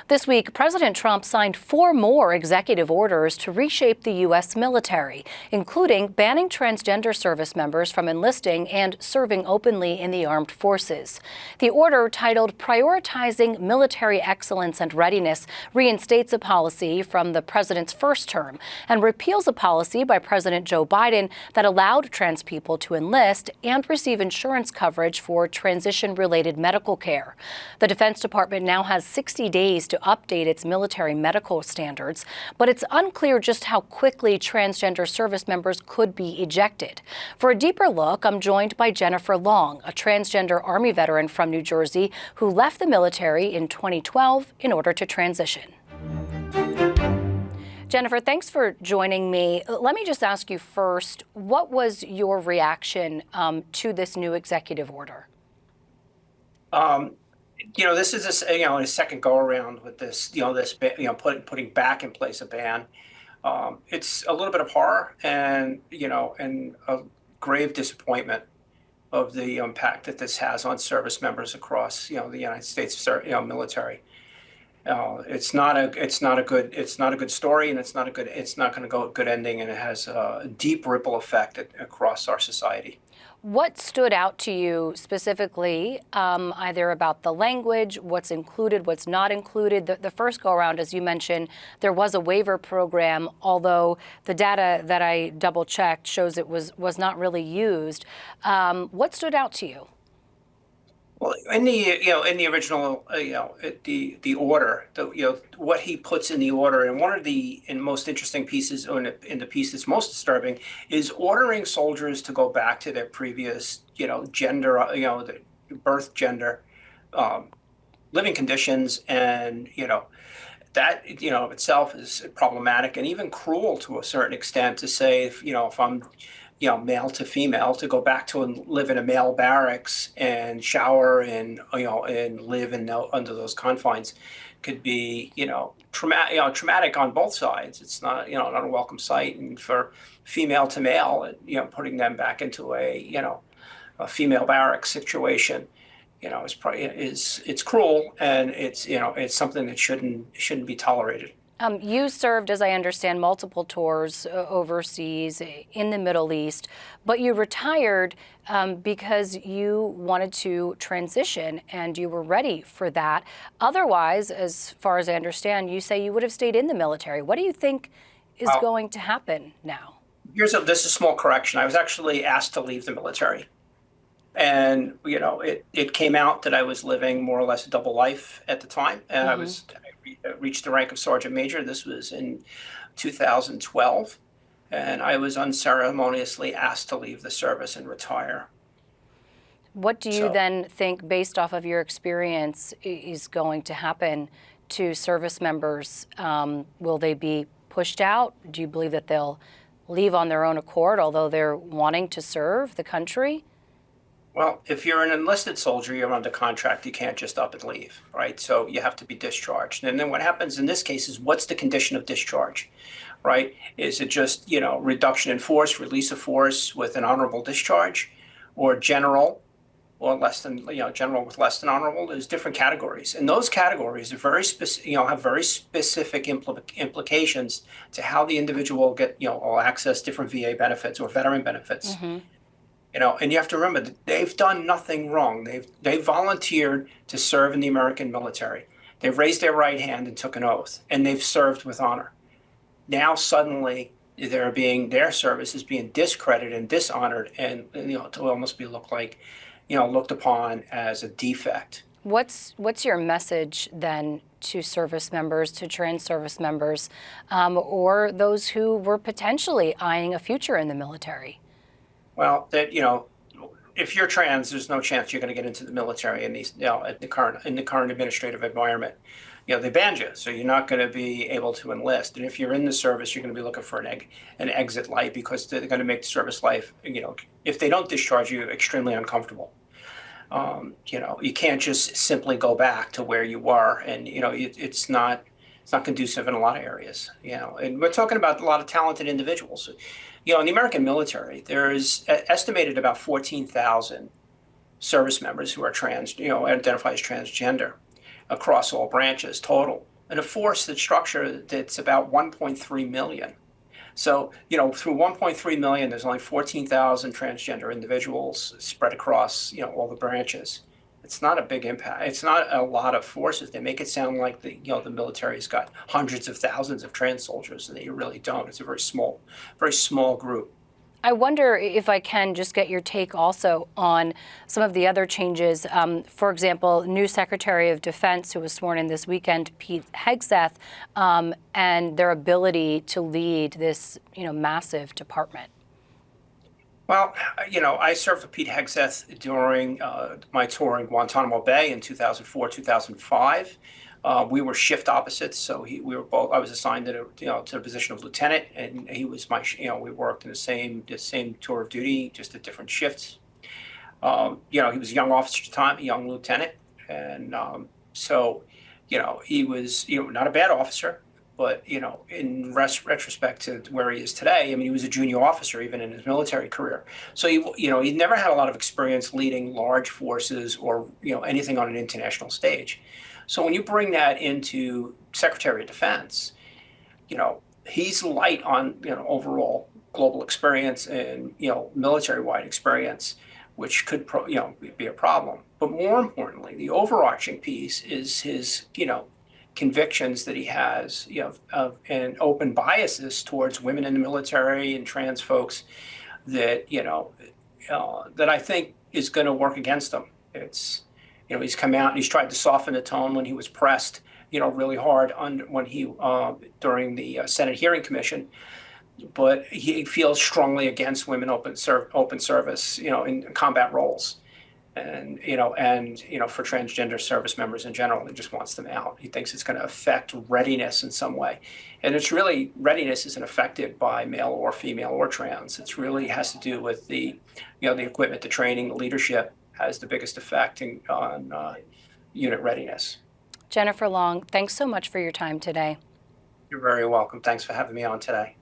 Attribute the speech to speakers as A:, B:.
A: This week, President Trump signed 4 more executive orders to reshape the U.S. military, including banning transgender service members from enlisting and serving openly in the armed forces. The order, titled Prioritizing Military Excellence and Readiness, reinstates a policy from the president's first term and repeals a policy by President Joe Biden that allowed trans people to enlist and receive insurance coverage for transition-related medical care. The Defense Department now has 60 days to update its military medical standards, but it's unclear just how quickly transgender service members could be ejected. For a deeper look, I'm joined by Jennifer Long, a transgender Army veteran from New Jersey who left the military in 2012 in order to transition. Jennifer, thanks for joining me. Let me just ask you first, what was your reaction to this new executive order?
B: This is a second go around with this, putting back in place a ban. It's a little bit of horror and a grave disappointment of the impact that this has on service members across, the United States, military. It's not a good story, and it's not going to go a good ending, and it has a deep ripple effect across our society.
A: What stood out to you specifically, either about the language, what's included, what's not included? The first go-around, as you mentioned, there was a waiver program, although the data that I double-checked shows it was not really used. What stood out to you?
B: Well, in the original, the order, what he puts in the order, and one of the most interesting pieces, in the piece that's most disturbing, is ordering soldiers to go back to their previous, gender, the birth gender, living conditions, and that of itself is problematic and even cruel to a certain extent to say if I'm male to female, to go back to and live in a male barracks and shower and live under those confines could be traumatic on both sides. It's not not a welcome sight, and for female to male, putting them back into a female barracks situation, it's cruel, and it's something that shouldn't be tolerated.
A: You served, as I understand, multiple tours overseas in the Middle East, but you retired because you wanted to transition and you were ready for that. Otherwise, as far as I understand, you say you would have stayed in the military. What do you think is going to happen now?
B: This is a small correction. I was actually asked to leave the military. And, it came out that I was living more or less a double life at the time. And I reached the rank of sergeant major. This was in 2012. And I was unceremoniously asked to leave the service and retire.
A: What do you then think, based off of your experience, is going to happen to service members? Will they be pushed out? Do you believe that they'll leave on their own accord, although they're wanting to serve the country?
B: Well, if you're an enlisted soldier, you're under contract, you can't just up and leave, right? So you have to be discharged. And then what happens in this case is, what's the condition of discharge, right? Is it just, reduction in force, release of force with an honorable discharge, or general, or less than, general with less than honorable? There's different categories. And those categories are very specific, have very specific implications to how the individual will access different VA benefits or veteran benefits. Mm-hmm. And you have to remember that they've done nothing wrong. They've volunteered to serve in the American military. They've raised their right hand and took an oath, and they've served with honor. Now suddenly their service is being discredited and dishonored, and to almost be looked upon as a defect.
A: What's your message then to service members, to trans service members, or those who were potentially eyeing a future in the military?
B: Well, that if you're trans, there's no chance you're going to get into the military in these, in the current administrative environment. They banned you, so you're not going to be able to enlist. And if you're in the service, you're going to be looking for an exit life, because they're going to make the service life, if they don't discharge you, extremely uncomfortable. You can't just simply go back to where you were, and it's not conducive in a lot of areas. And we're talking about a lot of talented individuals. In the American military, there's estimated about 14,000 service members who are identify as transgender across all branches total. in a force that structure that's about 1.3 million. So, through 1.3 million, there's only 14,000 transgender individuals spread across, all the branches. It's not a big impact. It's not a lot of forces. They make it sound like the military's got hundreds of thousands of trans soldiers, and they really don't. It's a very small group.
A: I wonder if I can just get your take also on some of the other changes. For example, new Secretary of Defense, who was sworn in this weekend, Pete Hegseth, and their ability to lead this, massive department.
B: Well, I served with Pete Hegseth during my tour in Guantanamo Bay in 2004, 2005. We were shift opposites, so we were both. I was assigned to the position of lieutenant, and he was we worked in the same tour of duty, just at different shifts. He was a young officer at the time, a young lieutenant, and so he was not a bad officer, but in retrospect to where he is today, I mean, he was a junior officer even in his military career. So he never had a lot of experience leading large forces or anything on an international stage. So when you bring that into Secretary of Defense, he's light on overall global experience and military-wide experience, which could be a problem. But more importantly, the overarching piece is his convictions that he has and open biases towards women in the military and trans folks that that I think is going to work against him. It's he's come out and he's tried to soften the tone when he was pressed, really hard during the Senate Hearing Commission, but he feels strongly against women open service, in combat roles, and for transgender service members in general, he just wants them out. He thinks it's going to affect readiness in some way, and it's really readiness isn't affected by male or female or trans. It's really has to do with the equipment, the training, the leadership. Has the biggest effect on unit readiness.
A: Jennifer Long, thanks so much for your time today.
B: You're very welcome. Thanks for having me on today.